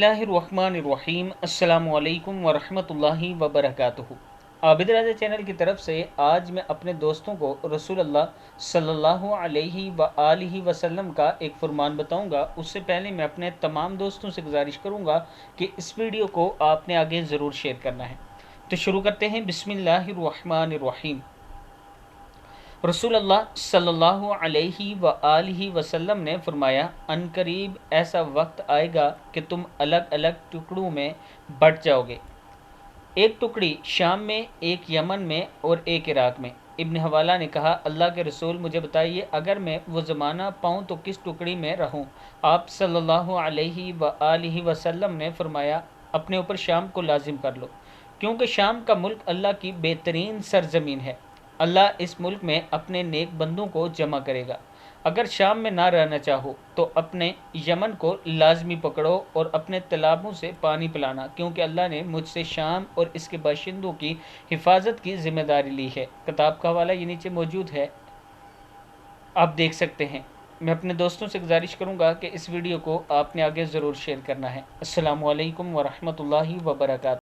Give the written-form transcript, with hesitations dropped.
बिस्मिल्लाहिर्रहमानिर्रहीम अस्सलामु अलैकुम वरहमतुल्लाहि वबरकातुहू। आबिद राजा चैनल की तरफ से आज मैं अपने दोस्तों को रसूल अल्लाह सल्लल्लाहु अलैहि व आलिहि वसल्लम का एक फरमान बताऊंगा। उससे पहले मैं अपने तमाम दोस्तों से गुजारिश करूंगा कि इस वीडियो को आपने आगे ज़रूर शेयर करना है। तो शुरू करते हैं। बिस्मिल्लाहिर्रहमानिर्रहीम। रसूल अल्लाह सल्लल्लाहु अलैहि व आलिहि वसल्लम ने फरमाया, अनकरीब ऐसा वक्त आएगा कि तुम अलग अलग टुकड़ों में बट जाओगे, एक टुकड़ी शाम में, एक यमन में और एक इराक में। इब्न हवाला ने कहा, अल्लाह के रसूल मुझे बताइए, अगर मैं वो ज़माना पाऊँ तो किस टुकड़ी में रहूँ? आप सल्लल्लाहु अलैहि व आलिहि वसल्लम ने फरमाया, अपने ऊपर शाम को लाजिम कर लो, क्योंकि शाम का मुल्क अल्लाह की बेहतरीन सरजमीन है। अल्लाह इस मुल्क में अपने नेक बंदों को जमा करेगा। अगर शाम में ना रहना चाहो तो अपने यमन को लाजमी पकड़ो और अपने तालाबों से पानी पिलाना, क्योंकि अल्लाह ने मुझसे शाम और इसके बाशिंदों की हिफाजत की ज़िम्मेदारी ली है। किताब का हवाला ये नीचे मौजूद है, आप देख सकते हैं। मैं अपने दोस्तों से गुजारिश करूँगा कि इस वीडियो को आपने आगे ज़रूर शेयर करना है। अस्सलामु अलैकुम वरहमतुल्लाहि वबरकातुहू।